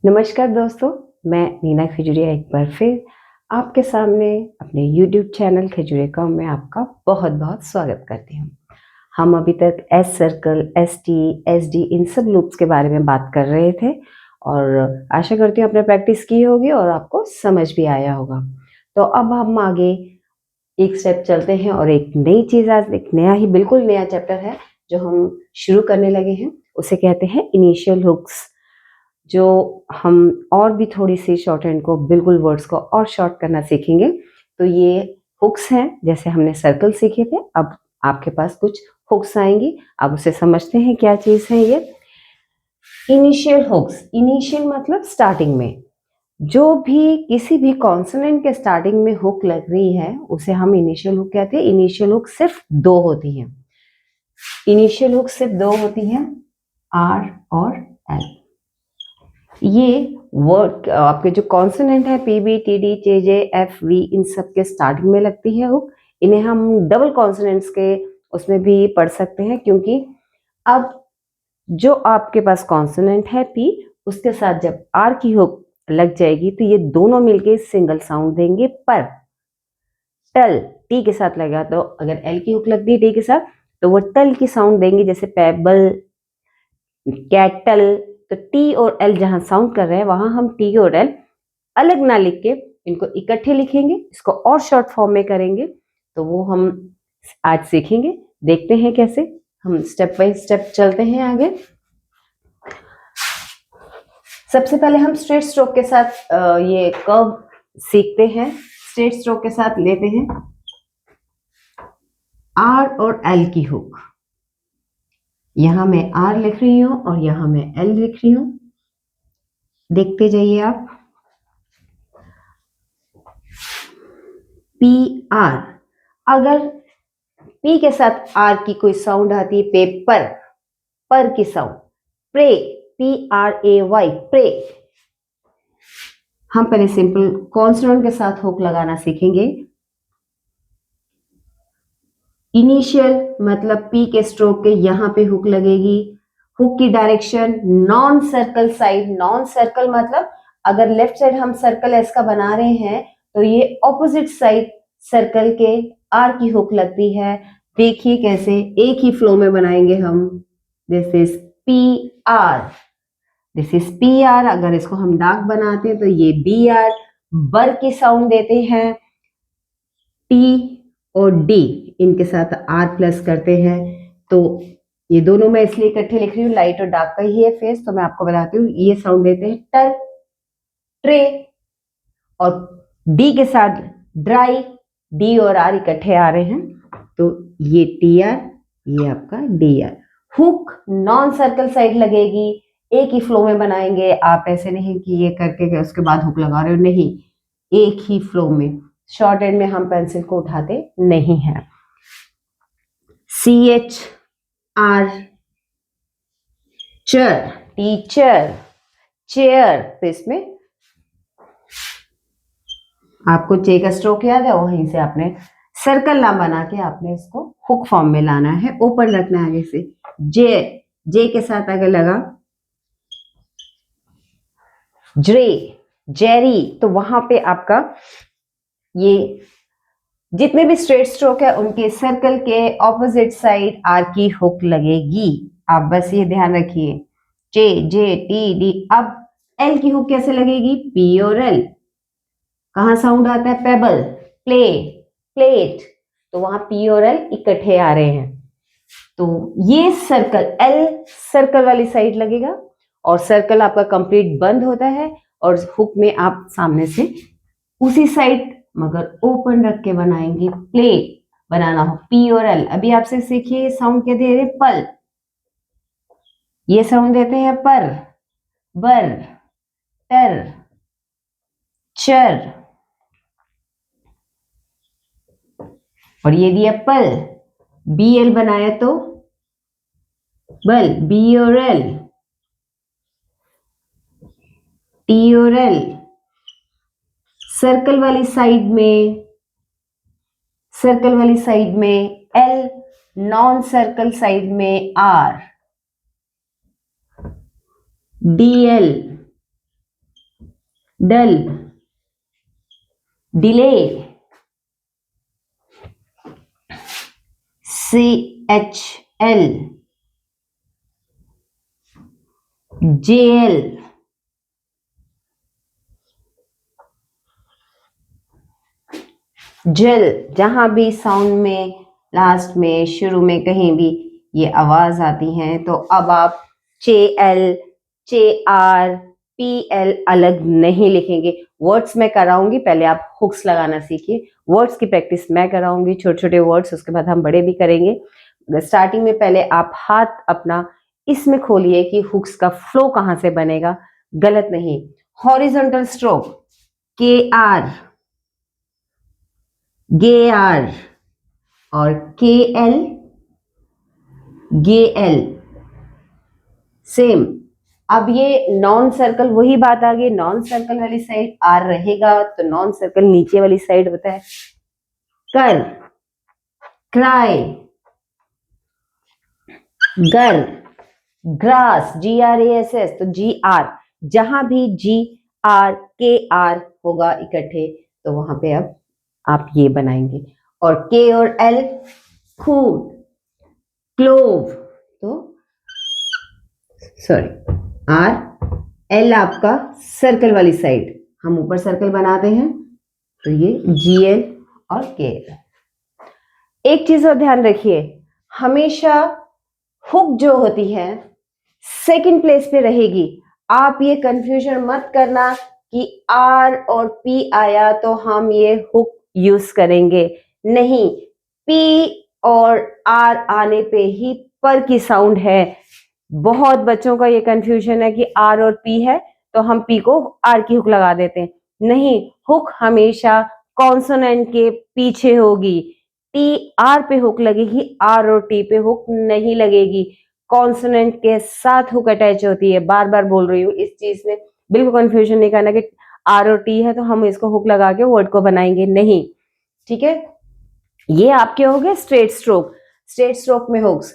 नमस्कार दोस्तों, मैं नीना खजूरिया एक बार फिर आपके सामने अपने YouTube चैनल खजूरिया कॉम में आपका बहुत-बहुत स्वागत करती हूँ। हम अभी तक S circle, S T, S D इन सब लूप्स के बारे में बात कर रहे थे और आशा करती हूँ आपने प्रैक्टिस की होगी और आपको समझ भी आया होगा। तो अब हम आगे एक स्टेप चलते हैं और एक नई चीज़ आज एक नया ही बिल्कुल नया चैप्टर है जो हम शुरू करने लगे हैं, उसे कहते हैं इनिशियल हुक्स। जो हम और भी थोड़ी-सी शॉर्टहैंड को बिल्कुल वर्ड्स को और शॉर्ट करना सीखेंगे। तो ये हुक्स हैं, जैसे हमने सर्कल सीखे थे, अब आपके पास कुछ हुक्स आएँगी। अब उसे समझते हैं क्या चीज़ है ये। इनिशियल हुक्स, इनिशियल मतलब स्टार्टिंग में। जो भी किसी भी कॉन्सोनेंट के स्टार्टिंग में हुक लग रही है, उसे हम इनिशियल हुक कहते हैं। इनिशियल हुक सिर्फ 2 होती हैं। इनिशियल हुक सिर्फ 2 होती हैं, आर और एल। ये वर्ड आपके जो कॉन्सोनेंट है P B T D J J F V इन सब के स्टार्टिंग में लगती है हुक। इन्हें हम डबल कॉन्सोनेंट्स के उसमें भी पढ़ सकते हैं, क्योंकि अब जो आपके पास कॉन्सोनेंट है पी, उसके साथ जब आर की हुक लग जाएगी तो ये दोनों मिलके सिंगल साउंड देंगे। पर टल टी के साथ लगा तो अगर एल की हुक लगती है टी के साथ तो वो टल की साउंड देंगे, जैसे पेबल, कैटल। तो टी और एल जहां साउंड कर रहे हैं वहां हम टी और एल अलग ना लिख के इनको इकट्ठे लिखेंगे, इसको और शॉर्ट फॉर्म में करेंगे। तो वो हम आज सीखेंगे। देखते हैं कैसे। हम स्टेप बाय स्टेप चलते हैं आगे। सबसे पहले हम स्ट्रेट स्ट्रोक के साथ ये कर्व सीखते हैं। स्ट्रेट स्ट्रोक के साथ लेते हैं आर और एल की हुक। यहां मैं आर लिख रही हूं और यहां मैं एल लिख रही हूं। देखते जाइए आप। पी आर, अगर पी के साथ आर की कोई साउंड आती है, पेपर, पर की sound, pray, P R A Y, pray. हम पहले सिंपल कॉन्सोनेंट के साथ हुक लगाना सीखेंगे। इनिशियल मतलब पी के स्ट्रोक के यहां पे हुक लगेगी। हुक की direction non circle side. Non circle मतलब अगर लेफ्ट साइड हम सर्कल एस का बना रहे हैं तो ये ऑपोजिट साइड सर्कल के आर की हुक लगती है। देखिए कैसे, एक ही फ्लो में बनाएंगे हम। This is P R, this is P R. अगर इसको हम डार्क बनाते हैं तो ये बी आर। बर की साउंड देते हैं टी और डी, इनके साथ आर प्लस करते हैं। तो ये दोनों मैं इसलिए इकट्ठे लिख रही हूँ, लाइट और डार्क का ही है फेस, तो मैं आपको बताती हूँ। ये साउंड देते हैं टर, ट्रे, और डी के साथ ड्राई। डी और आर इकट्ठे आ रहे हैं तो ये टी आर, ये आपका D R. Hook non circle side लगेगी, एक ही फ्लो में बनाएंगे। आप ऐसे नहीं कि ये करके उसके बाद हुक लगा रहे हो, नहीं, एक ही फ्लो में। शॉर्ट एंड में हम पेंसिल को उठाते नहीं हैं। सी एच आर, चर, टीचर, चेयर। तो इसमें आपको चे का स्ट्रोक याद है, वहीं से आपने सर्कल ना बना के आपने इसको हुक फॉर्म में लाना है, ऊपर रखना है आगे से। जे, जे के साथ अगर लगा ज्रे, जेरी, तो वहां पे आपका ये जितने भी स्ट्रेट स्ट्रोक है उनके सर्कल के ऑपोजिट साइड आर की हुक लगेगी। आप बस ये ध्यान रखिए, जे, जे, टी, डी। अब एल की हुक कैसे लगेगी, पी और एल। कहां साउंड आता है, पेबल, प्ले, प्लेट, तो वहां पी और एल इकट्ठे आ रहे हैं। तो ये सर्कल एल सर्कल वाली साइड लगेगा और सर्कल आपका कंप्लीट बंद होता है और हुक में आप सामने से उसी साइड मगर ओपन रख के बनाएंगे। प्ले बनाना हो, पी और एल। अभी आपसे सीखिए साउंड क्या दे रहे, पल, ये साउंड देते हैं पर, बर, टर, चर, और ये दिया पल, बी एल बनाया तो बल, बी और एल, टी और एल। सर्कल वाली साइड में, सर्कल वाली साइड में एल, नॉन सर्कल साइड में आर, डी एल, डल, डिले, CHL, JL, जल, जहां भी साउंड में लास्ट में शुरू में कहीं भी ये आवाज आती है तो अब आप CL, CR, PL अलग नहीं लिखेंगे। वर्ड्स मैं कराऊंगी, पहले आप हुक्स लगाना सीखिए। वर्ड्स की प्रैक्टिस मैं कराऊंगी, छोटे छोटे वर्ड्स, उसके बाद हम बड़े भी करेंगे। स्टार्टिंग में पहले आप हाथ अपना इसमें खोलिए कि हुक्स का फ्लो कहां से बनेगा, गलत नहीं। हॉरिजॉन्टल स्ट्रोक, KR, GR और KL, GL सेम। अब ये नॉन सर्कल, वही बात आ गई, नॉन सर्कल वाली साइड आर रहेगा तो नॉन सर्कल नीचे वाली साइड होता है। कर, क्राई, गर, ग्रास, GRASS, तो GR, जहां भी GRKR होगा इकट्ठे तो वहां पे अब आप ये बनाएंगे। और K और L, खून, क्लोव, तो सॉरी RL आपका सर्कल वाली साइड, हम ऊपर सर्कल बनाते हैं तो ये GL और KL। एक चीज और ध्यान रखिए, हमेशा हुक जो होती है सेकंड प्लेस पे रहेगी। आप ये कंफ्यूजन मत करना कि R और P आया तो हम ये हुक यूज करेंगे, नहीं। P और R आने पे ही पर की साउंड है। बहुत बच्चों का ये कंफ्यूजन है कि R और P है तो हम P को R की हुक लगा देते हैं, नहीं। हुक हमेशा कॉन्सोनेंट के पीछे होगी। T R पे हुक लगेगी, R और T पे हुक नहीं लगेगी। कॉन्सोनेंट के साथ हुक अटैच होती है, बार बार बोल रही हूँ इस चीज में बिल्कुल कंफ्यूजन नहीं करना कि R और T है तो हम इसको हुक लगा के वर्ड को बनाएंगे, नहीं। ठीक है, ये आपके हो गए स्ट्रेट स्ट्रोक। स्ट्रेट स्ट्रोक में हुक्स।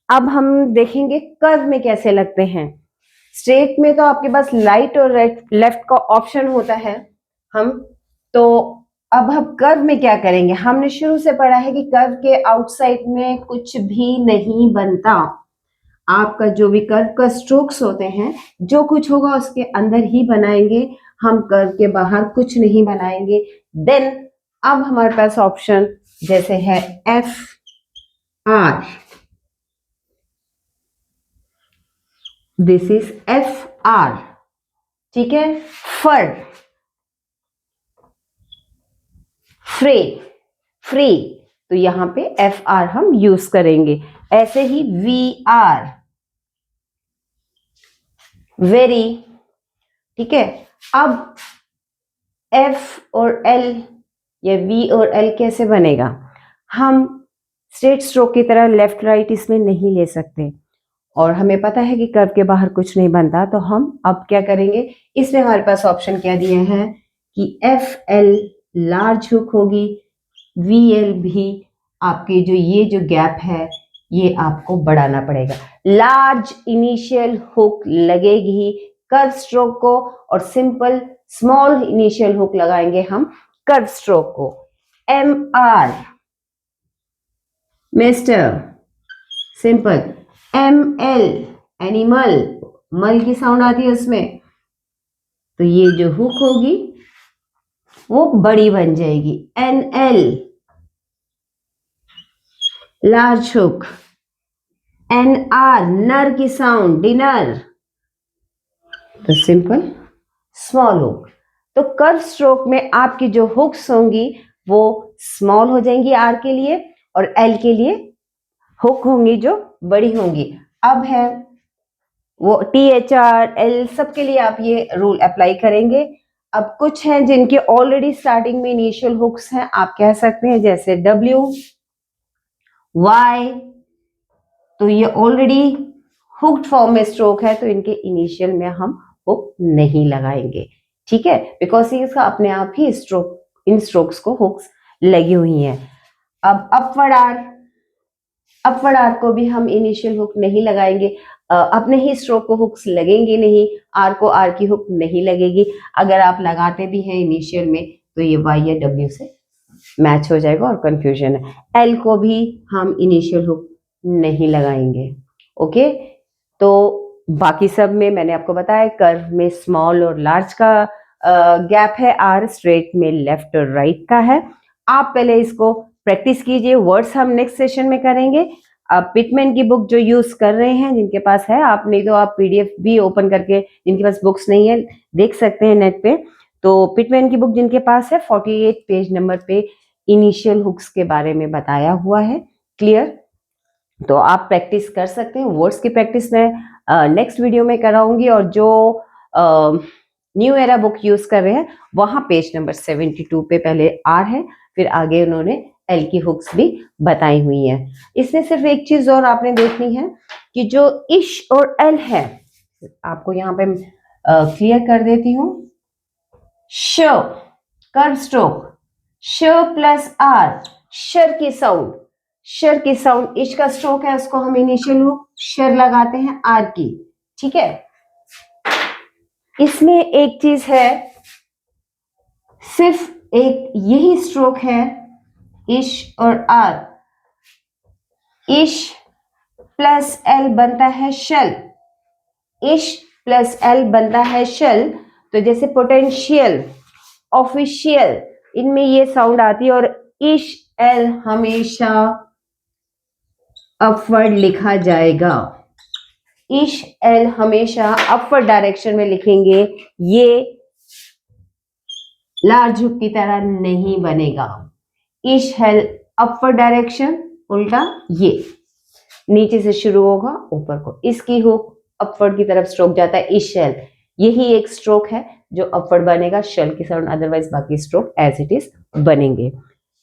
अब हम देखेंगे कर्व में कैसे लगते हैं। स्ट्रेट में तो आपके पास राइट और लेफ्ट का ऑप्शन होता है, हम तो अब हम कर्व में क्या करेंगे। हमने शुरू से पढ़ा है कि कर्व के आउटसाइड में कुछ भी नहीं बनता। आपका जो भी कर्व का स्ट्रोक्स होते हैं, जो कुछ होगा उसके अंदर ही बनाएंगे, हम कर्व के बाहर कुछ नहीं बनाएंगे। देन अब हमारे पास ऑप्शन जैसे है FR, दिस इज FR, ठीक है। फर, फ्रे, फ्री, तो यहां पे FR हम यूज करेंगे। ऐसे ही VR, वेरी, ठीक है। अब F और L या V और L कैसे बनेगा, हम स्ट्रेट स्ट्रोक की तरह लेफ्ट राइट इसमें नहीं ले सकते और हमें पता है कि कर्व के बाहर कुछ नहीं बनता, तो हम अब क्या करेंगे, इसमें हमारे पास ऑप्शन क्या दिए हैं कि FL लार्ज हुक होगी, VL भी आपके जो ये जो गैप है ये आपको बढ़ाना पड़ेगा। लार्ज इनिशियल हुक लगेगी कर्व स्ट्रोक को और सिंपल स्मॉल इनिशियल हुक लगाएंगे हम कर्व स्ट्रोक को। MR, mister, simple. ML, animal, मल की साउंड आती है उसमें, तो ये जो हुक होगी वो बड़ी बन जाएगी। NL, large hook. NR, नर की साउंड, डिनर, तो सिंपल स्मॉल हुक। तो कर्व स्ट्रोक में आपकी जो हुक्स होंगी वो स्मॉल हो जाएंगी R के लिए और L के लिए हुक होंगी जो बड़ी होंगी। अब है वो THR, L सबके लिए आप ये रूल अप्लाई करेंगे। अब कुछ हैं जिनके ऑलरेडी स्टार्टिंग में इनिशियल हुक्स हैं, आप कह सकते हैं जैसे W, Y, तो ये ऑलरेडी हुक्ड फॉर्म में स्ट्रोक है तो इनके इनिशियल में हम हुक नहीं लगाएंगे, ठीक है, बिकॉज इसका अपने आप ही स्ट्रोक, इन स्ट्रोक्स को हुक्स लगी हुई हैं। अब अपवर्ड आर को भी हम इनिशियल हुक नहीं लगाएंगे। अपने ही स्ट्रोक को हुक्स लगेंगे नहीं, आर को आर की हुक नहीं लगेगी। अगर आप लगाते भी हैं इनिशियल में तो ये वाई या डब्ल्यू से मैच हो जाएगा और कंफ्यूजन है। एल को भी हम इनिशियल हुक नहीं लगाएंगे। ओके, तो बाकी सब में मैंने आपको बताया, कर्व में स्मॉल और लार्ज का गैप है, आर स्ट्रेट में लेफ्ट और राइट का है। आप पहले इसको प्रैक्टिस कीजिए, वर्ड्स हम नेक्स्ट सेशन में करेंगे। आप पिटमैन की बुक जो यूज कर रहे हैं, जिनके पास है, आप नहीं तो आप पीडीएफ भी ओपन करके, जिनके पास बुक्स नहीं है देख सकते हैं नेट पे। तो पिटमैन की बुक जिनके पास है, 48 पेज नंबर पे इनिशियल हुक्स के बारे में बताया हुआ है, क्लियर। तो आप प्रैक्टिस कर सकते हैं। वर्ड्स की प्रैक्टिस मैं नेक्स्ट वीडियो में कराऊंगी, और जो न्यू एरा बुक यूज कर रहे हैं वहां पेज नंबर 72 पे पहले आर है, फिर आगे उन्होंने एल की हुक्स भी बताई हुई है। इसमें सिर्फ एक चीज और आपने देखनी है कि जो इश और एल है, आपको यहाँ पे क्लियर कर देती हूँ। श कर्व स्ट्रोक, श प्लस आर, शर की साउंड, शर की साउंड इश का स्ट्रोक है, उसको हम इनिशियल हुक शर लगाते हैं आर की, ठीक है। इसमें एक चीज है, सिर्फ एक यही स्ट्रोक है, इश और आर। इश प्लस एल बनता है शल, इश प्लस एल बनता है शल। तो जैसे पोटेंशियल, ऑफिशियल, इनमें ये साउंड आती है, और इश एल हमेशा अपवर्ड लिखा जाएगा। इश एल हमेशा अपवर्ड डायरेक्शन में लिखेंगे, ये लार्ज हुक की तरह नहीं बनेगा। इश एल अपवर्ड डायरेक्शन, उल्टा ये नीचे से शुरू होगा ऊपर को, इसकी हुक अपवर्ड की तरफ स्ट्रोक जाता है, इश एल। यही एक स्ट्रोक है जो अपवर्ड बनेगा, शेल की साउंड, अदरवाइज बाकी स्ट्रोक एज इट इज बनेंगे,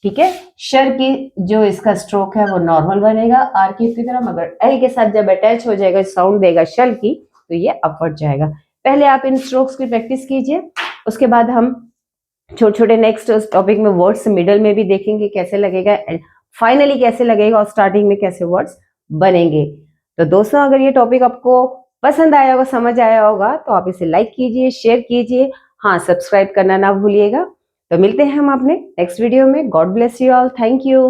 ठीक है। शर की जो इसका स्ट्रोक है वो नॉर्मल बनेगा आर की तरह, मगर एल के साथ जब अटैच हो जाएगा, साउंड देगा शल की, तो ये अपवर्ड जाएगा। पहले आप इन स्ट्रोक्स की प्रैक्टिस कीजिए, उसके बाद हम छोटे छोटे नेक्स्ट टॉपिक में वर्ड्स मिडल में भी देखेंगे कैसे लगेगा, फाइनली कैसे लगेगा, और स्टार्टिंग में कैसे वर्ड्स बनेंगे। तो दोस्तों, अगर ये टॉपिक आपको पसंद आया होगा, समझ आया होगा, तो आप इसे लाइक कीजिए, शेयर कीजिए, हाँ सब्सक्राइब करना ना भूलिएगा। तो मिलते हैं हम अपने नेक्स्ट वीडियो में। God bless you all, thank you.